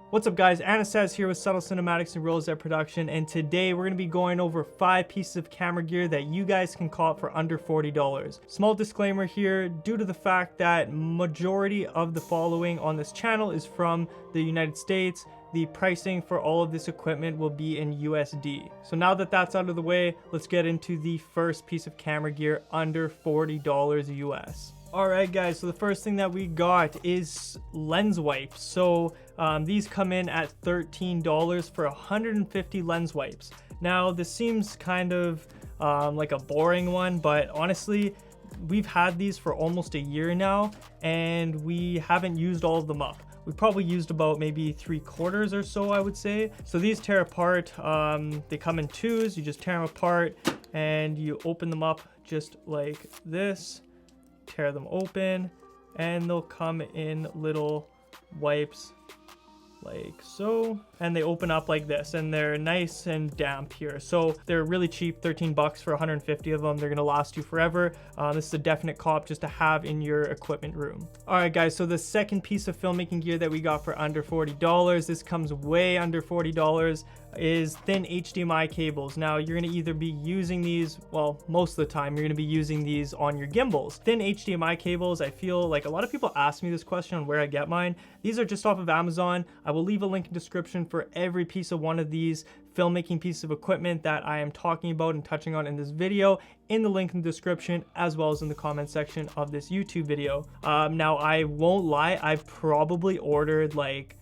What's up guys, Anasaz here with Subtle Cinematics and RoyalZ Production, and today we're going to be going over 5 pieces of camera gear that you guys can cop for under $40. Small disclaimer here, due to the fact that majority of the following on this channel is from the United States, the pricing for all of this equipment will be in USD. So now that that's out of the way, let's get into the first piece of camera gear under $40 US. Alright guys, so the first thing that we got is lens wipes. So these come in at $13 for 150 lens wipes. Now this seems kind of like a boring one, but honestly we've had these for almost a year now and we haven't used all of them up. We've probably used about maybe 3/4 or so, I would say. So these tear apart, they come in twos. You just tear them apart and you open them up just like this. Tear them open and they'll come in little wipes like so, and they open up like this and they're nice and damp here. So they're really cheap, 13 bucks for 150 of them. They're gonna last you forever. This is a definite cop just to have in your equipment room. All right guys, so the second piece of filmmaking gear that we got for under $40, this comes way under $40, is thin HDMI cables. Now you're gonna either be using these, well, most of the time you're gonna be using these on your gimbals. Thin HDMI cables, I feel like a lot of people ask me this question on where I get mine. These are just off of Amazon. I will leave a link in the description for every piece of one of these filmmaking pieces of equipment that I am talking about and touching on in this video in the link in the description, as well as in the comment section of this YouTube video. Now I won't lie, I've probably ordered like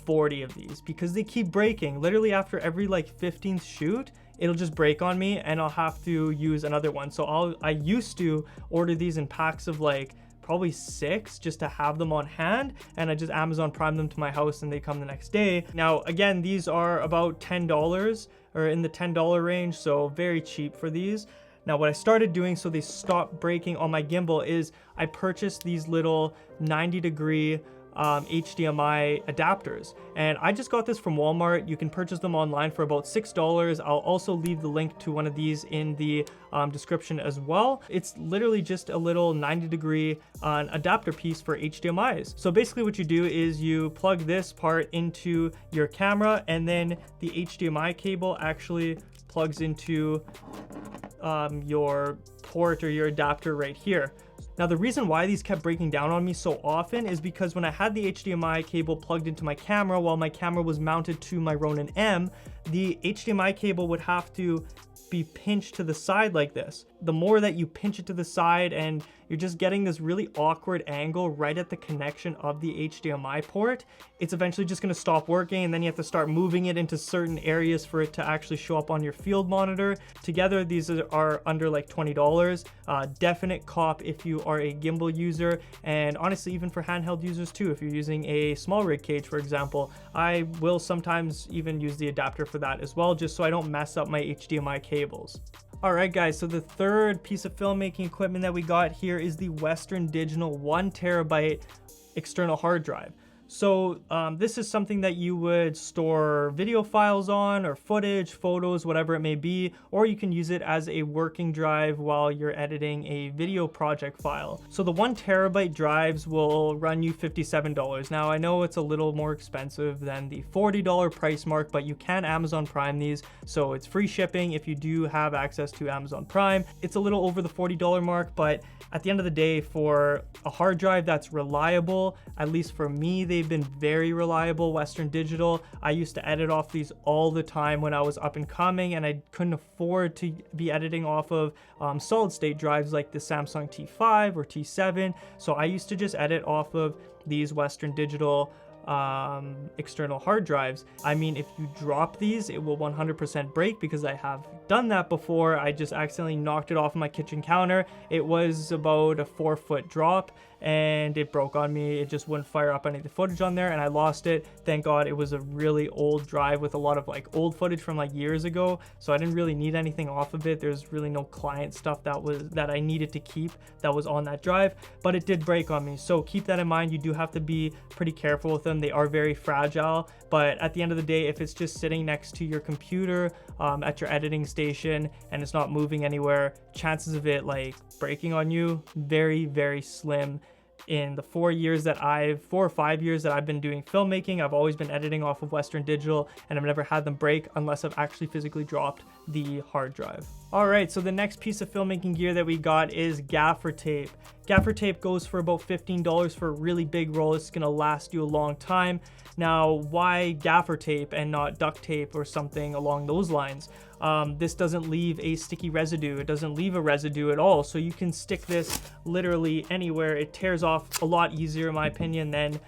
40 of these because they keep breaking. Literally after every like 15th shoot, it'll just break on me and I'll have to use another one. So I used to order these in packs of like probably 6 just to have them on hand, and I just Amazon Prime them to my house and they come the next day. Now again, these are about $10 or in the $10 range, so very cheap for these. Now what I started doing so they stop breaking on my gimbal is I purchased these little 90-degree HDMI adapters, and I just got this from Walmart. You can purchase them online for about $6. I'll also leave the link to one of these in the description as well. It's literally just a little 90-degree adapter piece for HDMIs. So basically what you do is you plug this part into your camera and then the HDMI cable actually plugs into your port or your adapter right here. Now the reason why these kept breaking down on me so often is because when I had the HDMI cable plugged into my camera while my camera was mounted to my Ronin M, the HDMI cable would have to be pinched to the side like this. The more that you pinch it to the side, and you're just getting this really awkward angle right at the connection of the HDMI port, it's eventually just going to stop working, and then you have to start moving it into certain areas for it to actually show up on your field monitor. Together these are under like $20. Definite cop if you are a gimbal user, and honestly even for handheld users too. If you're using a small rig cage, for example, I will sometimes even use the adapter for that as well, just so I don't mess up my HDMI cables. Alright guys, so the third piece of filmmaking equipment that we got here is the Western Digital 1 terabyte external hard drive. So this is something that you would store video files on, or footage, photos, whatever it may be, or you can use it as a working drive while you're editing a video project file. So the 1 terabyte drives will run you $57. Now I know it's a little more expensive than the $40 price mark, but you can Amazon Prime these, so it's free shipping if you do have access to Amazon Prime. It's a little over the $40 mark, but at the end of the day, for a hard drive that's reliable, at least for me, they've been very reliable. Western Digital, I used to edit off these all the time when I was up and coming, and I couldn't afford to be editing off of solid state drives like the Samsung T5 or T7. So I used to just edit off of these Western Digital external hard drives. I mean, if you drop these, it will 100% break, because I have done that before. I just accidentally knocked it off my kitchen counter. It was about a 4-foot drop and it broke on me. It just wouldn't fire up any of the footage on there and I lost it. Thank God it was a really old drive with a lot of like old footage from like years ago, so I didn't really need anything off of it. There's really no client stuff that I needed to keep that was on that drive, but it did break on me. So keep that in mind. You do have to be pretty careful with them. They are very fragile, but at the end of the day, if it's just sitting next to your computer at your editing station and it's not moving anywhere, chances of it like breaking on you, very, very slim. in the 4 or 5 years that I've been doing filmmaking, I've always been editing off of Western Digital, and I've never had them break unless I've actually physically dropped the hard drive. All right, so the next piece of filmmaking gear that we got is Gaffer Tape. Gaffer Tape goes for about $15 for a really big roll. It's gonna last you a long time. Now, why Gaffer Tape and not duct tape or something along those lines? This doesn't leave a sticky residue. It doesn't leave a residue at all. So you can stick this literally anywhere. It tears off a lot easier, in my opinion, than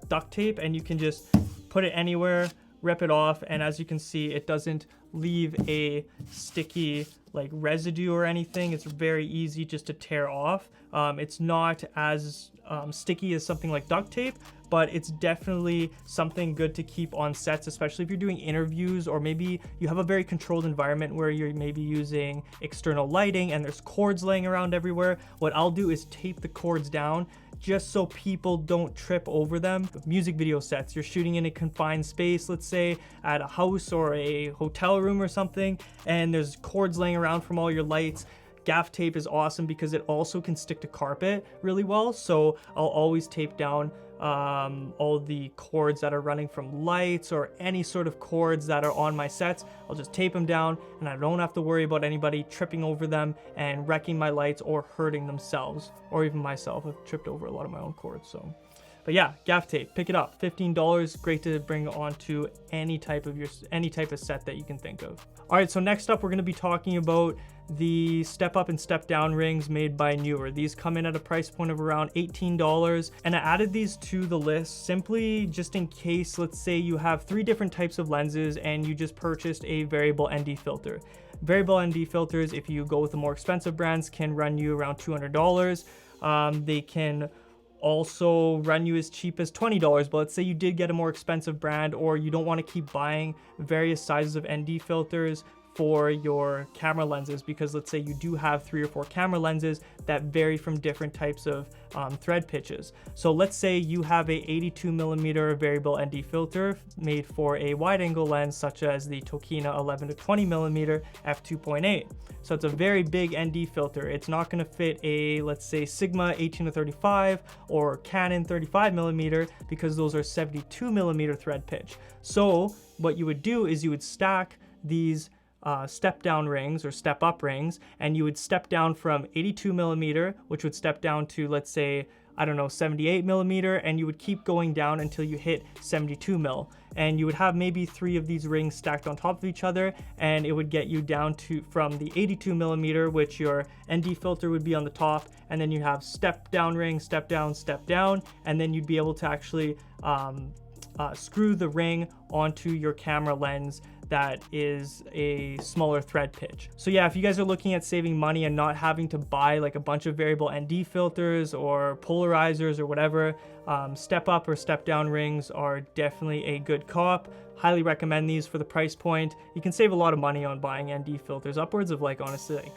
duct tape. And you can just put it anywhere, rip it off. And as you can see, it doesn't leave a sticky like residue or anything. It's very easy just to tear off. It's not as sticky as something like duct tape, but it's definitely something good to keep on sets, especially if you're doing interviews, or maybe you have a very controlled environment where you're maybe using external lighting and there's cords laying around everywhere. What I'll do is tape the cords down just so people don't trip over them. Music video sets, you're shooting in a confined space, let's say at a house or a hotel room or something, and there's cords laying around from all your lights. Gaff tape is awesome because it also can stick to carpet really well. So I'll always tape down all the cords that are running from lights or any sort of cords that are on my sets. I'll just tape them down and I don't have to worry about anybody tripping over them and wrecking my lights or hurting themselves, or even myself. I've tripped over a lot of my own cords. So, but yeah, gaff tape, pick it up. $15, great to bring onto any type of set that you can think of. All right, so next up we're going to be talking about the step up and step down rings made by Newer. These come in at a price point of around $18, and I added these to the list simply just in case, let's say you have 3 different types of lenses and you just purchased a variable ND filter. Variable ND filters, if you go with the more expensive brands, can run you around $200. They can also run you as cheap as $20, but let's say you did get a more expensive brand, or you don't want to keep buying various sizes of ND filters for your camera lenses, because let's say you do have 3 or 4 camera lenses that vary from different types of thread pitches. So let's say you have a 82mm variable ND filter made for a wide angle lens such as the Tokina 11 to 20mm f2.8. So it's a very big ND filter. It's not going to fit a, let's say, Sigma 18 to 35 or Canon 35mm because those are 72mm thread pitch. So what you would do is you would stack these step down rings or step up rings, and you would step down from 82mm, which would step down to, let's say, I don't know, 78mm, and you would keep going down until you hit 72mm. And you would have maybe 3 of these rings stacked on top of each other, and it would get you down to from the 82mm, which your ND filter would be on the top, and then you have step down ring, step down, and then you'd be able to actually screw the ring onto your camera lens that is a smaller thread pitch. So yeah, if you guys are looking at saving money and not having to buy like a bunch of variable ND filters or polarizers or whatever, step up or step down rings are definitely a good cop. Highly recommend these for the price point. You can save a lot of money on buying ND filters, upwards of like honestly like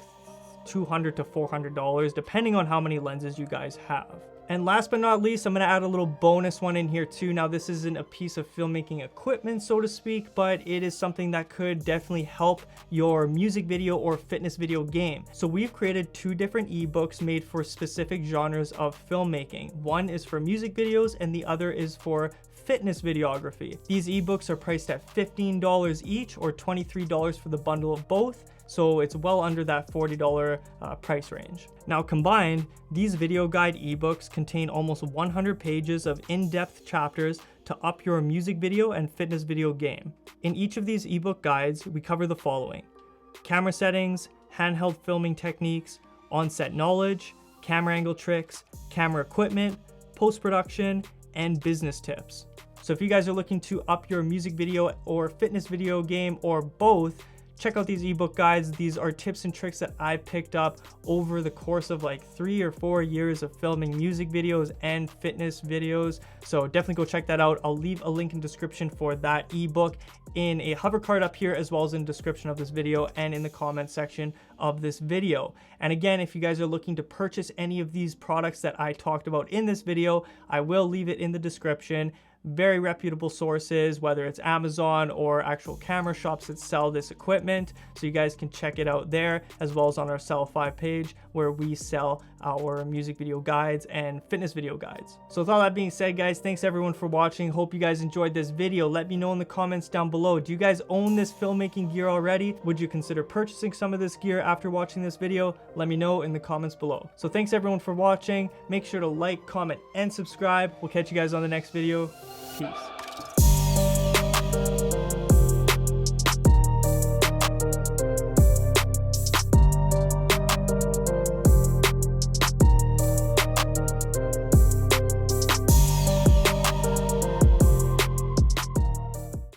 $200 to $400 depending on how many lenses you guys have. And last but not least, I'm going to add a little bonus one in here too. Now, this isn't a piece of filmmaking equipment, so to speak, but it is something that could definitely help your music video or fitness video game. So we've created 2 different ebooks made for specific genres of filmmaking. One is for music videos and the other is for fitness videography. These ebooks are priced at $15 each or $23 for the bundle of both. So it's well under that $40 price range. Now combined, these video guide ebooks contain almost 100 pages of in-depth chapters to up your music video and fitness video game. In each of these ebook guides, we cover the following: camera settings, handheld filming techniques, on-set knowledge, camera angle tricks, camera equipment, post-production, and business tips. So if you guys are looking to up your music video or fitness video game or both, check out these ebook guides. These are tips and tricks that I picked up over the course of like 3 or 4 years of filming music videos and fitness videos. So definitely go check that out. I'll leave a link in the description for that ebook in a hover card up here, as well as in the description of this video and in the comment section of this video. And again, if you guys are looking to purchase any of these products that I talked about in this video, I will leave it in the description. very reputable sources, whether it's Amazon or actual camera shops that sell this equipment. So you guys can check it out there, as well as on our Sell 5 page where we sell our music video guides and fitness video guides. So with all that being said, guys, thanks everyone for watching. Hope you guys enjoyed this video. Let me know in the comments down below. Do you guys own this filmmaking gear already? Would you consider purchasing some of this gear after watching this video? Let me know in the comments below. So thanks everyone for watching. Make sure to like, comment, and subscribe. We'll catch you guys on the next video. Peace.